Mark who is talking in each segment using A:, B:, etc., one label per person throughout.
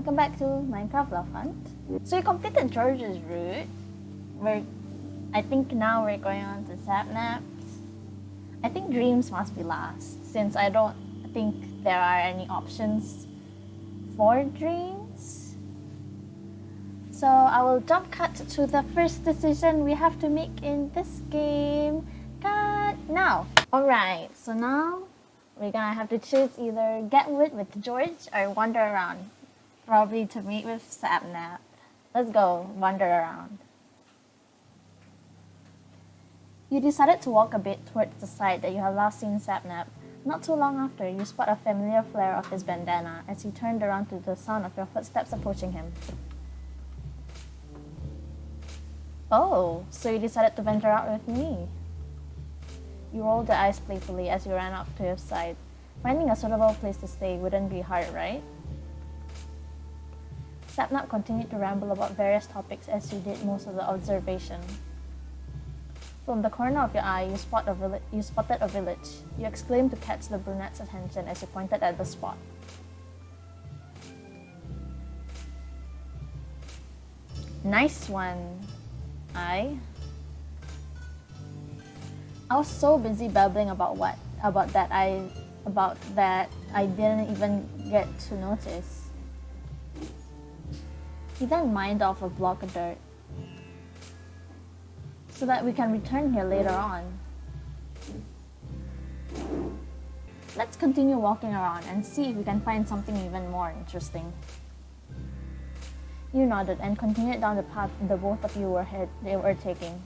A: Welcome back to Minecraft Lovehunt. So you completed George's route. I think now we're going on to Sapnap. I think dreams must be last, since I don't think there are any options for dreams. So I will jump cut to the first decision we have to make in this game. Cut now! Alright, so now we're gonna have to choose either get wood with George or wander around. Probably to meet with Sapnap. Let's go wander around. You decided to walk a bit towards the side that you had last seen Sapnap. Not too long after, you spot a familiar flare of his bandana as he turned around to the sound of your footsteps approaching him. Oh, so you decided to venture out with me. You rolled the eyes playfully as you ran up to his side. Finding a suitable place to stay wouldn't be hard, right? Sapnap continued to ramble about various topics as you did most of the observation. From the corner of your eye, you spotted a village. You exclaimed to catch the brunette's attention as you pointed at the spot. Nice one. I was so busy babbling about that I didn't even get to notice. He then mined off a block of dirt so that we can return here later on. Let's continue walking around and see if we can find something even more interesting. You nodded and continued down the path the both of you were taking.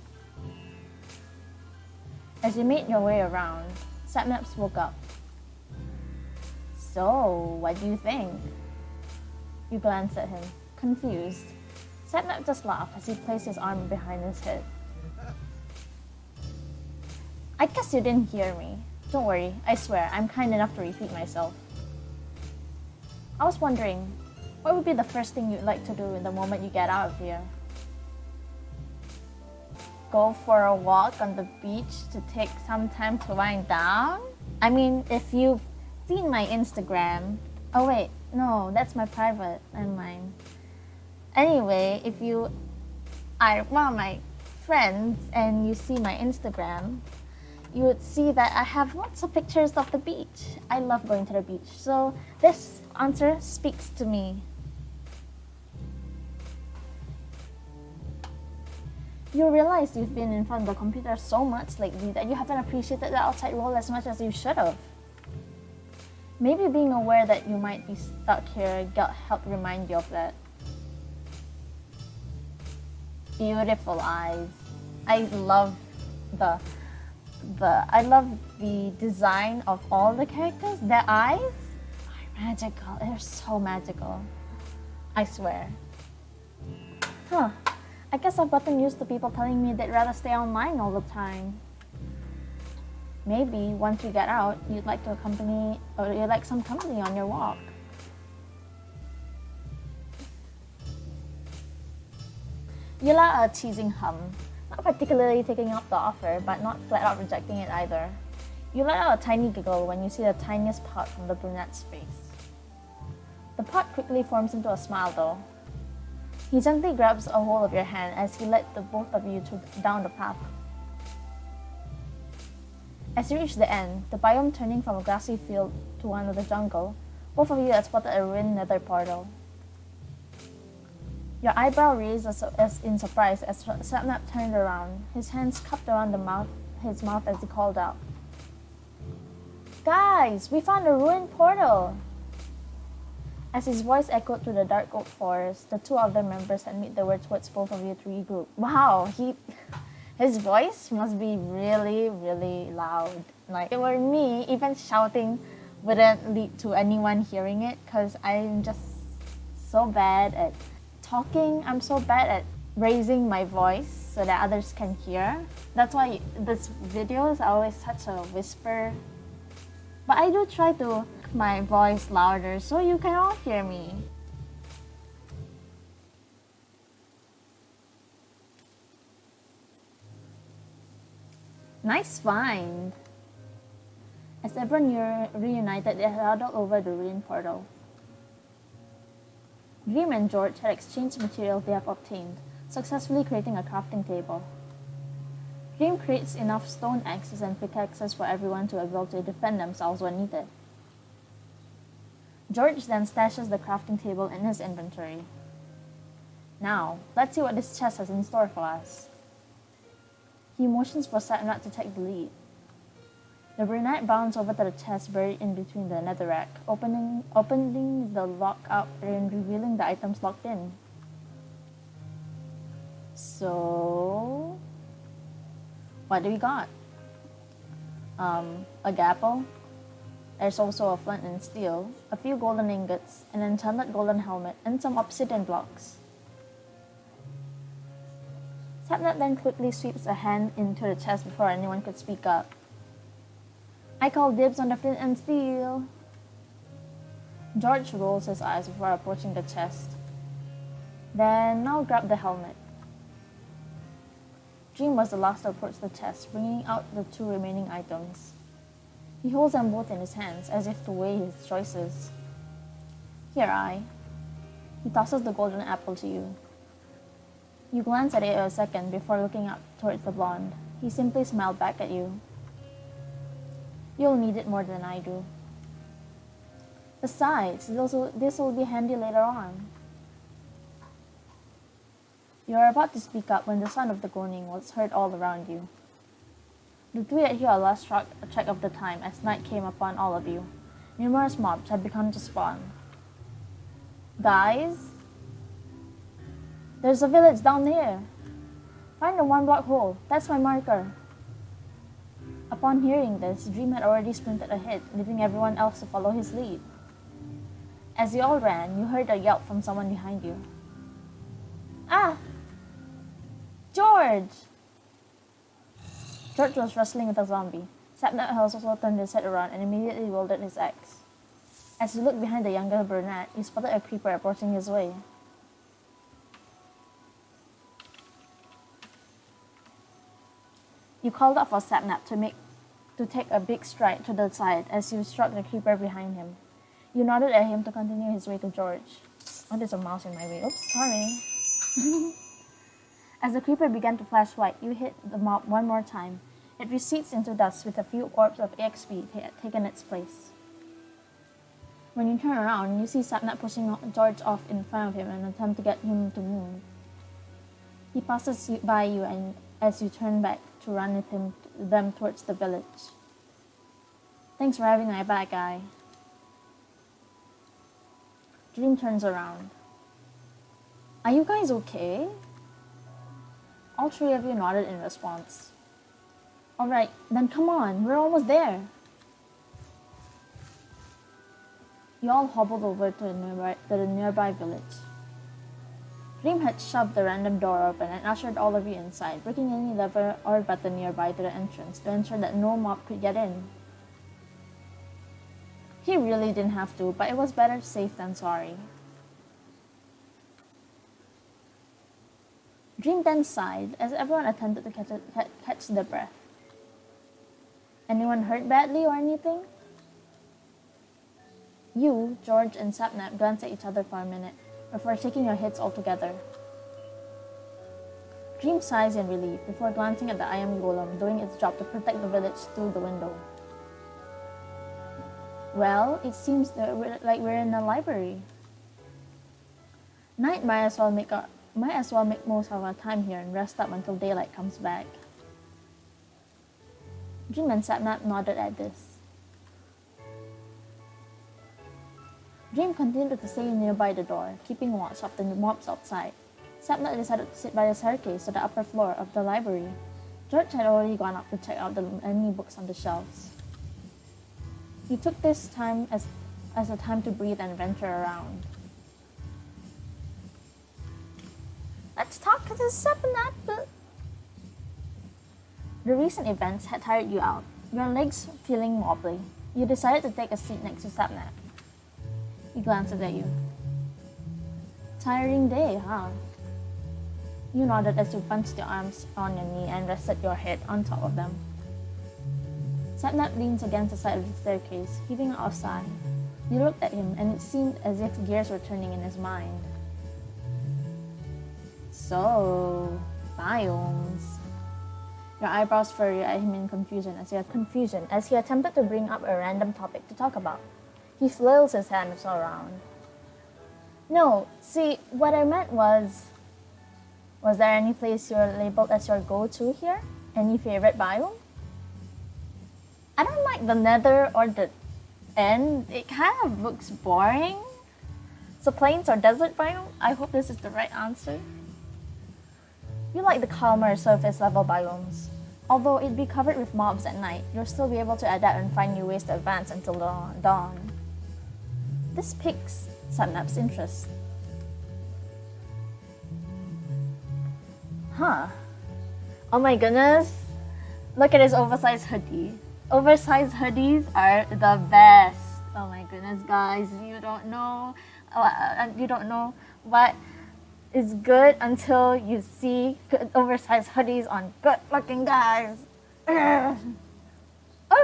A: As you made your way around, Sapnap spoke up. So, what do you think? You glanced at him, confused. Sapnap just laughed as he placed his arm behind his head. I guess you didn't hear me. Don't worry, I swear, I'm kind enough to repeat myself. I was wondering, what would be the first thing you'd like to do in the moment you get out of here? Go for a walk on the beach to take some time to wind down? I mean, if you've seen my Instagram... Oh wait, no, that's my private and mine. Anyway, if you are one of my friends and you see my Instagram, you would see that I have lots of pictures of the beach. I love going to the beach, so this answer speaks to me. You realize you've been in front of the computer so much lately that you haven't appreciated the outside world as much as you should have. Maybe being aware that you might be stuck here helped remind you of that. Beautiful eyes. I love the design of all the characters. Their eyes are magical. They're so magical. I swear. Huh. I guess I've gotten used to people telling me they'd rather stay online all the time. Maybe once you get out, you'd like some company on your walk. You let out a teasing hum, not particularly taking up the offer, but not flat out rejecting it either. You let out a tiny giggle when you see the tiniest pout from the brunette's face. The pout quickly forms into a smile though. He gently grabs a hold of your hand as he led the both of you down the path. As you reach the end, the biome turning from a grassy field to one of the jungle, both of you had spotted a ruined nether portal. Your eyebrow raised as in surprise as Sapnap turned around, his hands cupped around his mouth as he called out. Guys, we found a ruined portal! As his voice echoed through the dark oak forest, the two other members had made their way towards both of you to regroup. Wow, his voice must be really, really loud. Like, if it were me, even shouting wouldn't lead to anyone hearing it because I'm just so bad at talking. I'm so bad at raising my voice so that others can hear. That's why this videos are always such a whisper. But I do try to make my voice louder so you can all hear me. Nice find! As everyone reunited, they huddled over the ruined portal. Dream and George had exchanged materials they have obtained, successfully creating a crafting table. Dream creates enough stone axes and pickaxes for everyone to be able to defend themselves when needed. George then stashes the crafting table in his inventory. Now, let's see what this chest has in store for us. He motions for Sapnap to take the lead. The brunette bounds over to the chest buried in between the netherrack, opening the lock up and revealing the items locked in. So, what do we got? A gapple. There's also a flint and steel, a few golden ingots, an enchanted golden helmet, and some obsidian blocks. Sapnap then quickly sweeps a hand into the chest before anyone could speak up. I call dibs on the flint and steel. George rolls his eyes before approaching the chest. Then I'll grab the helmet. Dream was the last to approach the chest, bringing out the two remaining items. He holds them both in his hands, as if to weigh his choices. Here, I. He tosses the golden apple to you. You glance at it a second before looking up towards the blonde. He simply smiled back at you. You'll need it more than I do. Besides, this will be handy later on. You are about to speak up when the sound of the groaning was heard all around you. The three at here lost track of the time as night came upon all of you. Numerous mobs had begun to spawn. Guys? There's a village down there. Find the one-block hole. That's my marker. Upon hearing this, Dream had already sprinted ahead, leaving everyone else to follow his lead. As you all ran, you heard a yelp from someone behind you. Ah! George! George was wrestling with a zombie. Sapnap also turned his head around and immediately wielded his axe. As he looked behind the younger brunette, he spotted a creeper approaching his way. You called out for Sapnap to take a big stride to the side as you struck the creeper behind him. You nodded at him to continue his way to George. Oh, there's a mouse in my way. Oops, sorry. As the creeper began to flash white, you hit the mob one more time. It recedes into dust with a few orbs of EXP taken its place. When you turn around, you see Sapnap pushing George off in front of him in an attempt to get him to move. He passes by you and as you turn back to run with them towards the village. Thanks for having my back, guy. Dream turns around. Are you guys okay? All three of you nodded in response. Alright, then come on, we're almost there. You all hobbled over to the nearby village. Dream had shoved the random door open and ushered all of you inside, breaking any lever or button nearby to the entrance to ensure that no mob could get in. He really didn't have to, but it was better safe than sorry. Dream then sighed as everyone attempted to catch their breath. Anyone hurt badly or anything? You, George, and Sapnap glanced at each other for a minute before shaking your heads all together. Dream sighs in relief before glancing at the iron golem doing its job to protect the village through the window. Well, it seems like we're in a library. Night might as well make most of our time here and rest up until daylight comes back. Dream and Sapnap nodded at this. Dream continued to stay nearby the door, keeping watch of the mobs outside. Sapnap decided to sit by the staircase to the upper floor of the library. George had already gone up to check out the many books on the shelves. He took this time as a time to breathe and venture around. Let's talk to Sapnap. The recent events had tired you out, your legs feeling wobbly. You decided to take a seat next to Sapnap. He glanced at you. Tiring day, huh? You nodded as you bunched your arms on your knee and rested your head on top of them. Sapnap leans against the side of the staircase, heaving out a sigh. You looked at him, and it seemed as if gears were turning in his mind. So, biomes. Your eyebrows furrowed at him in confusion as he attempted to bring up a random topic to talk about. He flails his hands around. No, see, what I meant was there any place you're labeled as your go-to here? Any favorite biome? I don't like the nether or the end. It kind of looks boring. So plains or desert biome? I hope this is the right answer. You like the calmer surface level biomes. Although it'd be covered with mobs at night, you'll still be able to adapt and find new ways to advance until dawn. This piques Sapnap's interest. Huh. Oh my goodness. Look at his oversized hoodie. Oversized hoodies are the best. Oh my goodness, guys. You don't know what is good until you see good oversized hoodies on good looking guys. Or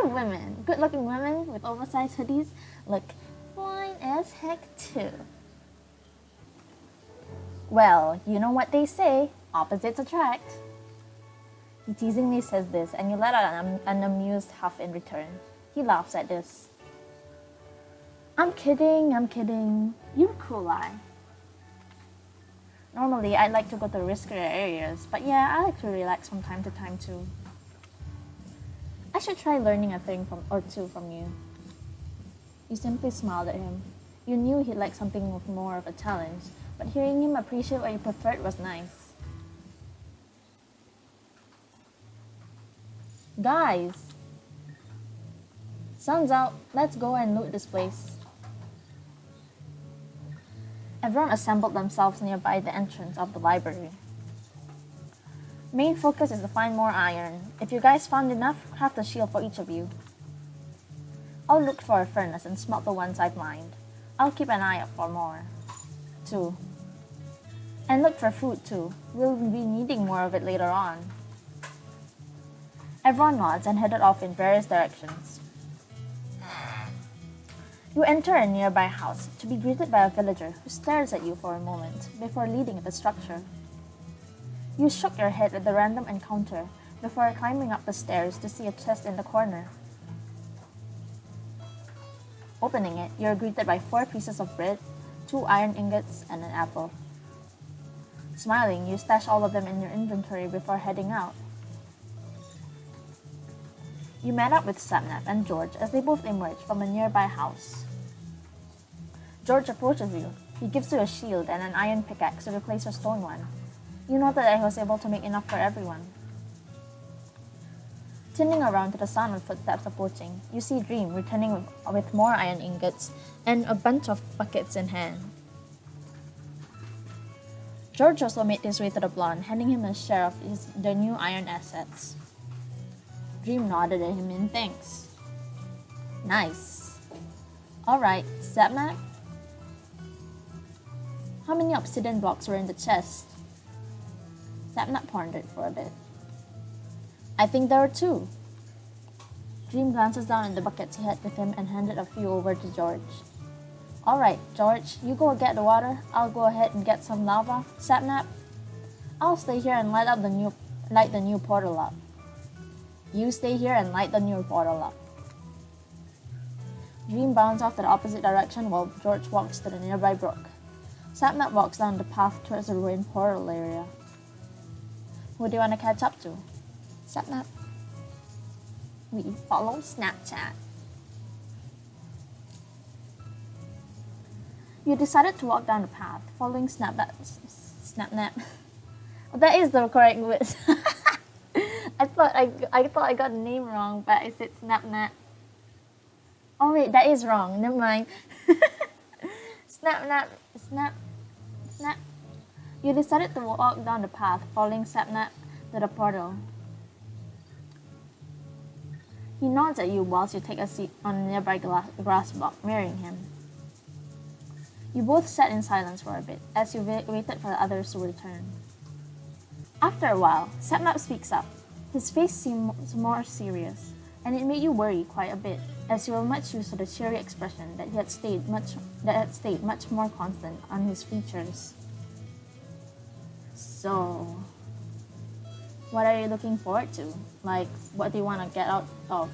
A: women. Good looking women with oversized hoodies look fine as heck too. Well, you know what they say, opposites attract. He teasingly says this, and you let out an amused huff in return. He laughs at this. I'm kidding. You're cool, Normally, I like to go to riskier areas, but yeah, I like to relax from time to time too. I should try learning a thing or two from you. You simply smiled at him. You knew he'd like something with more of a challenge, but hearing him appreciate what you preferred was nice. Guys! Sun's out, let's go and loot this place. Everyone assembled themselves nearby the entrance of the library. Main focus is to find more iron. If you guys found enough, craft a shield for each of you. I'll look for a furnace and smelt the ones I've mined. I'll keep an eye out for more. 2. And look for food too. We'll be needing more of it later on. Everyone nods and headed off in various directions. You enter a nearby house to be greeted by a villager who stares at you for a moment before leaving the structure. You shook your head at the random encounter before climbing up the stairs to see a chest in the corner. Opening it, you are greeted by 4 pieces of bread, 2 iron ingots, and an apple. Smiling, you stash all of them in your inventory before heading out. You met up with Sapnap and George as they both emerge from a nearby house. George approaches you. He gives you a shield and an iron pickaxe to replace your stone one. You noted that he was able to make enough for everyone. Turning around to the sound of footsteps approaching, you see Dream returning with more iron ingots and a bunch of buckets in hand. George also made his way to the blonde, handing him a share of their new iron assets. Dream nodded at him in thanks. Nice. Alright, Sapnap? How many obsidian blocks were in the chest? Sapnap pondered for a bit. I think there are 2. Dream glances down at the buckets he had with him and handed a few over to George. Alright, George, you go get the water. I'll go ahead and get some lava. Sapnap? I'll stay here and light the new portal up. You stay here and light the new portal up. Dream bounds off to the opposite direction while George walks to the nearby brook. Sapnap walks down the path towards the ruined portal area. Who do you want to catch up to? Sapnap. We follow Snapchat. You decided to walk down the path, following Snapnap. Well, that is the correct word. I thought I got the name wrong, but I said Snapnap. Oh wait, that is wrong. Never mind. Snap. You decided to walk down the path, following Sapnap to the portal. He nods at you whilst you take a seat on a nearby grass block, mirroring him. You both sat in silence for a bit as you waited for the others to return. After a while, Sapnap speaks up. His face seemed more serious, and it made you worry quite a bit, as you were much used to the cheery expression that had stayed much more constant on his features. So, what are you looking forward to? Like, what do you want to get out of?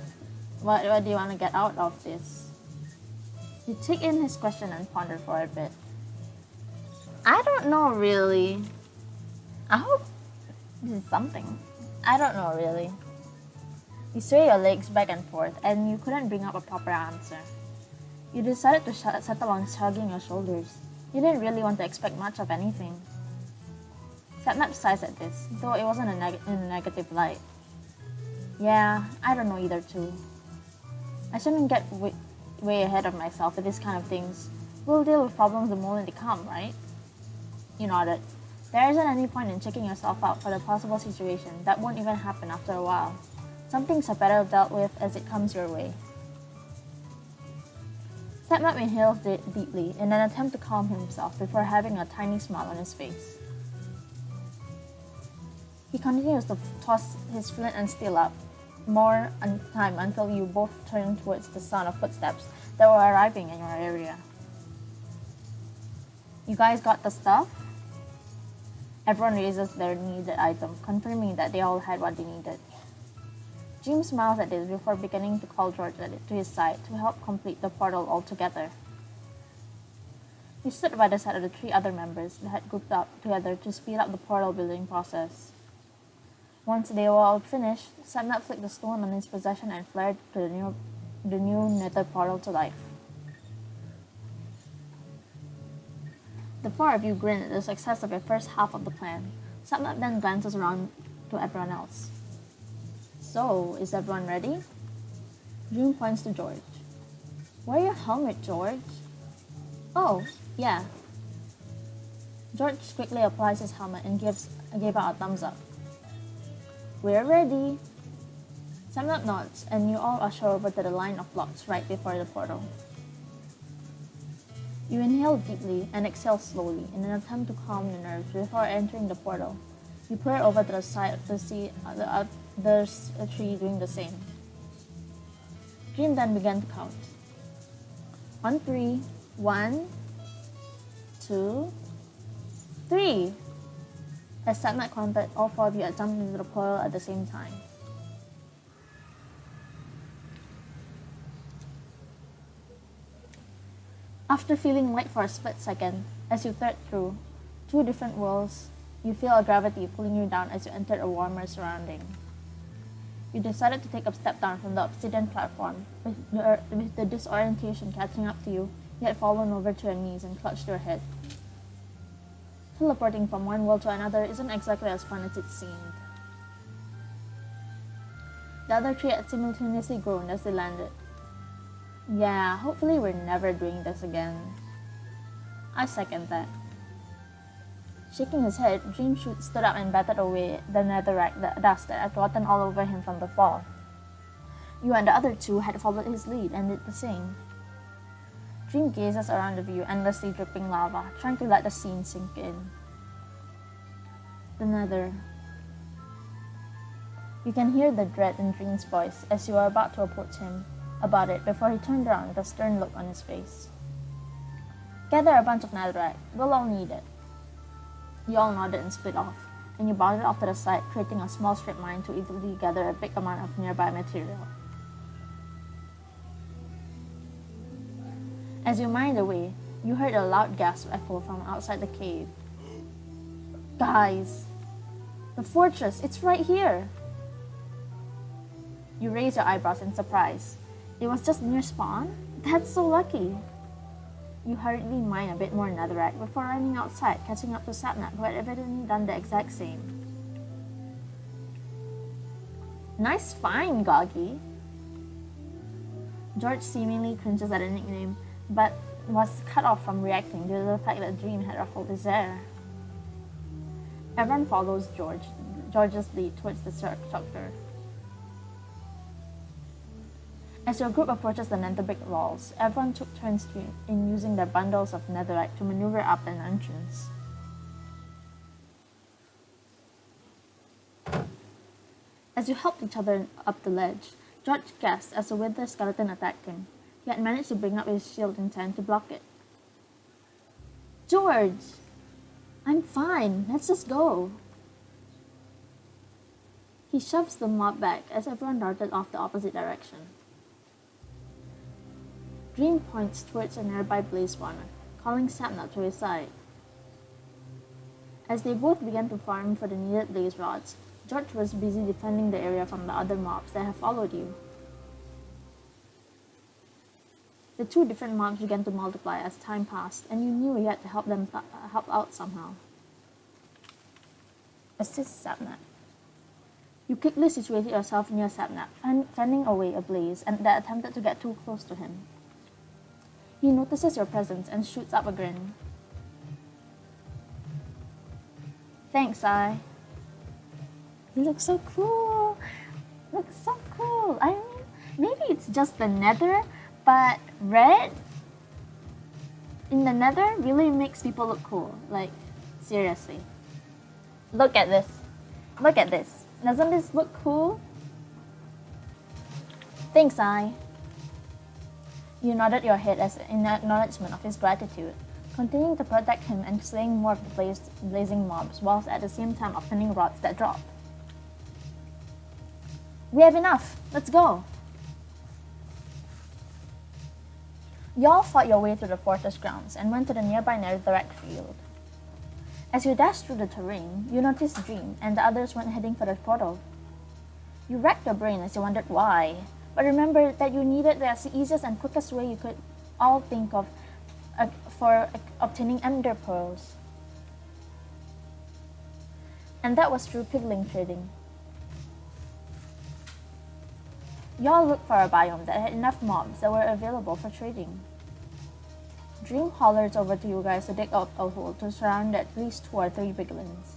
A: What do you want to get out of this? You take in his question and ponder for a bit. I don't know really. I hope this is something. I don't know really. You sway your legs back and forth, and you couldn't bring up a proper answer. You decided to settle on shrugging your shoulders. You didn't really want to expect much of anything. Sapnap sighs at this, though it wasn't in a negative light. Yeah, I don't know either too. I shouldn't get way ahead of myself with these kind of things. We'll deal with problems the moment they come, right? You nodded. There isn't any point in checking yourself out for the possible situation that won't even happen after a while. Some things are better dealt with as it comes your way. Sapnap inhales deeply in an attempt to calm himself before having a tiny smile on his face. He continues to toss his flint and steel up, more time until you both turn towards the sound of footsteps that were arriving in your area. You guys got the stuff? Everyone raises their needed item, confirming that they all had what they needed. Jim smiles at this before beginning to call George to his side to help complete the portal altogether. He stood by the side of the 3 other members that had grouped up together to speed up the portal building process. Once they were all finished, Sapnap flicked the stone on his possession and flared to the new nether portal to life. The 4 of you grin at the success of your first half of the plan. Sapnap then glances around to everyone else. So, is everyone ready? June points to George. Wear your helmet, George. Oh, yeah. George quickly applies his helmet and gave out a thumbs up. We're ready. Sapnap nods, and you all usher over to the line of blocks right before the portal. You inhale deeply and exhale slowly in an attempt to calm your nerves before entering the portal. You peer over to the side to see the others 3 doing the same. Dream then began to count. On 3, 1, 2, 3. As Sapnap counted, all 4 of you had jumped into the portal at the same time. After feeling light for a split second, as you thread through 2 different worlds, you feel a gravity pulling you down as you enter a warmer surrounding. You decided to take a step down from the obsidian platform, with the disorientation catching up to you, yet fallen over to your knees and clutched your head. Teleporting from one world to another isn't exactly as fun as it seemed. The other 3 had simultaneously groaned as they landed. Yeah, hopefully we're never doing this again. I second that. Shaking his head, Dream stood up and batted away the netherrack dust that had gotten all over him from the fall. You and the other 2 had followed his lead and did the same. Dream gazes around the view, endlessly dripping lava, trying to let the scene sink in. The nether. You can hear the dread in Dream's voice as you are about to approach him about it before he turned around with a stern look on his face. Gather a bunch of netherrack. We'll all need it. You all nodded and split off, and you bounded off to the side, creating a small strip mine to easily gather a big amount of nearby material. As you mined away, you heard a loud gasp echo from outside the cave. Guys! The fortress! It's right here! You raise your eyebrows in surprise. It was just near spawn? That's so lucky! You hurriedly mine a bit more netherrack before running outside, catching up to Sapnap, who had evidently done the exact same. Nice find, Goggy! George seemingly cringes at a nickname, but was cut off from reacting due to the fact that Dream had ruffled his hair. Everyone follows George's lead towards the structure. As your group approaches the nether brick walls, everyone took turns in using their bundles of netherrack to maneuver up an entrance. As you helped each other up the ledge, George gasped as a wither skeleton attacked him. He had managed to bring up his shield in time to block it. George! I'm fine, let's just go. He shoves the mob back as everyone darted off the opposite direction. Dream points towards a nearby blaze spawner, calling Sapnap to his side. As they both began to farm for the needed blaze rods, George was busy defending the area from the other mobs that have followed you. The two different mobs began to multiply as time passed, and you knew you had to help out somehow. Assist Sapnap. You quickly situated yourself near Sapnap, fending away a blaze that attempted to get too close to him. He notices your presence and shoots up a grin. Thanks, I. He looks so cool. Looks so cool. I mean, maybe it's just the nether, but red in the nether really makes people look cool. Like, seriously. Look at this. Look at this. Doesn't this look cool? Thanks, I. You nodded your head as in acknowledgement of his gratitude, continuing to protect him and slaying more of the blazing mobs, whilst at the same time obtaining rods that drop. We have enough! Let's go! Y'all fought your way through the fortress grounds and went to the nearby netherrack field. As you dashed through the terrain, you noticed Dream and the others went heading for the portal. You racked your brain as you wondered why, but remembered that you needed the easiest and quickest way you could all think of for obtaining ender pearls. And that was through piggling trading. Y'all looked for a biome that had enough mobs that were available for trading. Dream hollers over to you guys to dig out a hole to surround at least 2 or 3 piglins.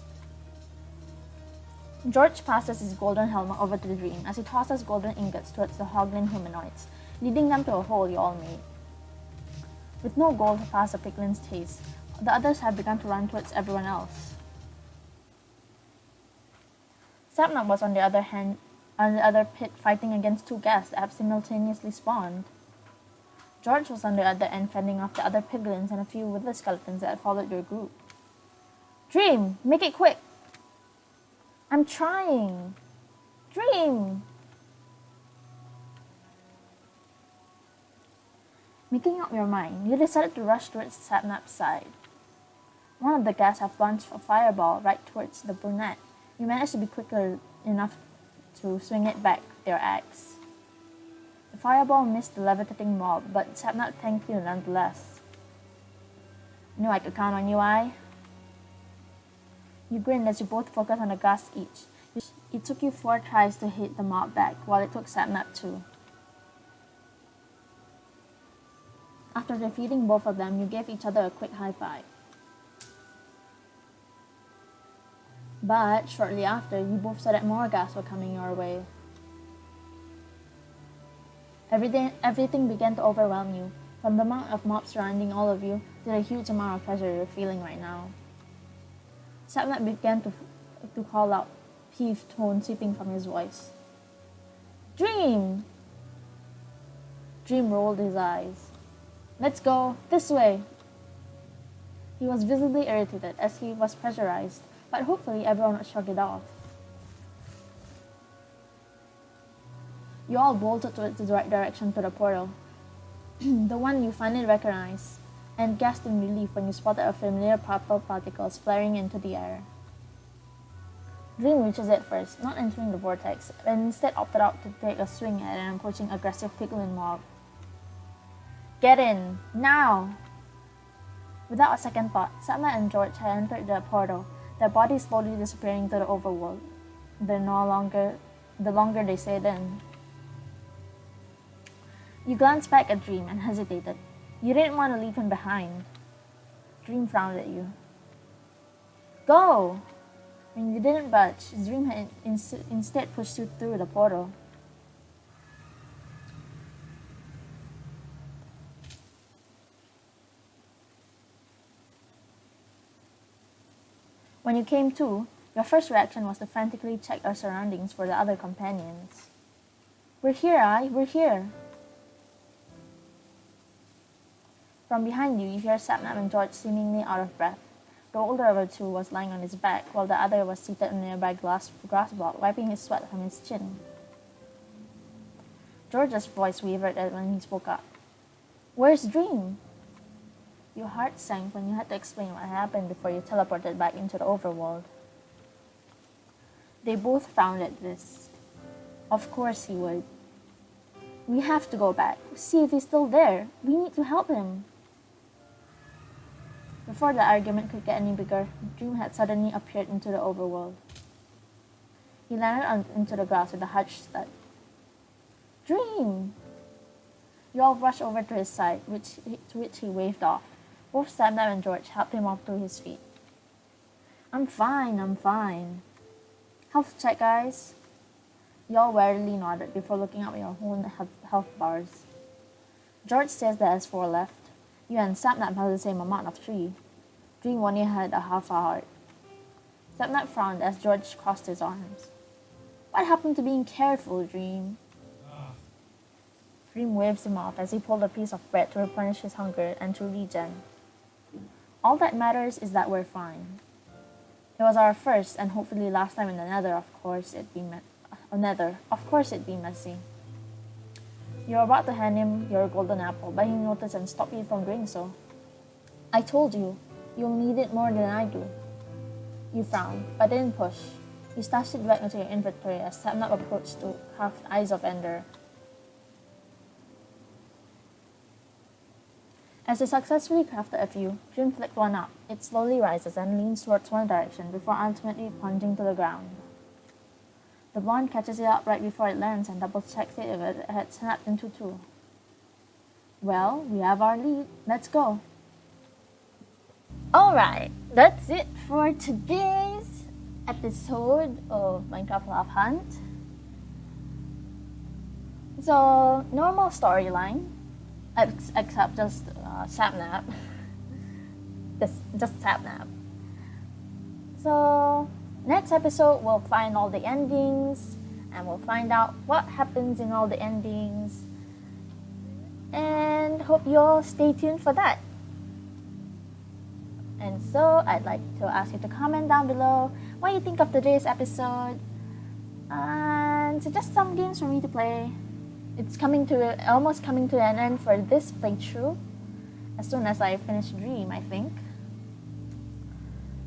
A: George passes his golden helmet over to Dream as he tosses golden ingots towards the hoglin humanoids, leading them to a hole you all made. With no goal to pass the piglin's taste, the others have begun to run towards everyone else. Sapnap was on the other pit fighting against 2 guests that have simultaneously spawned. George was on the other end fending off the other piglins and a few wither skeletons that had followed your group. Dream, make it quick! I'm trying! Dream! Making up your mind, you decided to rush towards Sapnap's side. One of the guests had launched a fireball right towards the brunette. You managed to be quicker enough to swing it back with your axe. The fireball missed the levitating mob, but Sapnap thanked you nonetheless. Knew I could count on you, I. You grinned as you both focused on a ghast each. It took you 4 tries to hit the mob back, while it took Sapnap 2. After defeating both of them, you gave each other a quick high five. But shortly after, you both saw that more ghasts were coming your way. Everything began to overwhelm you, from the amount of mobs surrounding all of you to the huge amount of pressure you're feeling right now. Sapnap began to call out, peeved tone sweeping from his voice. Dream! Dream rolled his eyes. Let's go, this way! He was visibly irritated as he was pressurized, but hopefully everyone would shrug it off. You all bolted towards the right direction to the portal, the one you finally recognized, and gasped in relief when you spotted a familiar purple particles flaring into the air. Dream reaches it first, not entering the vortex, and instead opted out to take a swing at an approaching aggressive piglin mob. Get in, now! Without a second thought, Sapnap and George had entered the portal, their bodies slowly disappearing to the overworld. The longer they stayed in. You glanced back at Dream and hesitated. You didn't want to leave him behind. Dream frowned at you. Go! When you didn't budge, Dream had instead pushed you through the portal. When you came to, your first reaction was to frantically check your surroundings for the other companions. We're here, I. We're here. From behind you, you hear Sapnap and George seemingly out of breath. The older of the two was lying on his back, while the other was seated on a nearby grass block, wiping his sweat from his chin. George's voice wavered when he spoke up. "Where's Dream?" Your heart sank when you had to explain what happened before you teleported back into the overworld. They both frowned at this. Of course he would. "We have to go back, see if he's still there. We need to help him." Before the argument could get any bigger, Dream had suddenly appeared into the overworld. He landed into the grass with a hutch stud. "Dream!" You all rushed over to his side, to which he waved off. Both Sapnap and George helped him up to his feet. I'm fine. Health check, guys." You all warily nodded before looking up at your own health bars. George says there's 4 left. You and Sapnap have the same amount of 3. Dream only had a half a heart. Sapnap frowned as George crossed his arms. "What happened to being careful, Dream?" Dream waves him off as he pulled a piece of bread to replenish his hunger and to regen. "All that matters is that we're fine. It was our first and hopefully last time in the Nether, of course it'd be messy." You were about to hand him your golden apple, but he noticed and stopped you from doing so. "I told you, you'll need it more than I do." You frowned, but didn't push. You stashed it back into your inventory as Sapnap approached to craft Eyes of Ender. As he successfully crafted a few, Dream flicked one up. It slowly rises and leans towards one direction before ultimately plunging to the ground. The blonde catches it up right before it lands and double-checks it if it had snapped into 2. "Well, we have our lead. Let's go." Alright, that's it for today's episode of Minecraft Lovehunt. So, normal storyline, except just Sapnap. just Sapnap. So, next episode we'll find all the endings and we'll find out what happens in all the endings. And hope you all stay tuned for that. And so, I'd like to ask you to comment down below what you think of today's episode and suggest some games for me to play. It's almost coming to an end for this playthrough, as soon as I finish Dream, I think.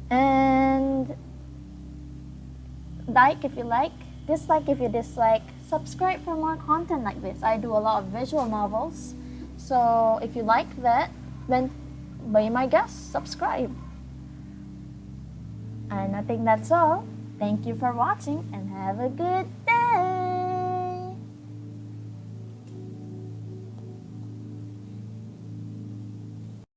A: And like if you like, dislike if you dislike, subscribe for more content like this. I do a lot of visual novels, so if you like that, then be my guest, subscribe. And I think that's all. Thank you for watching and have a good day.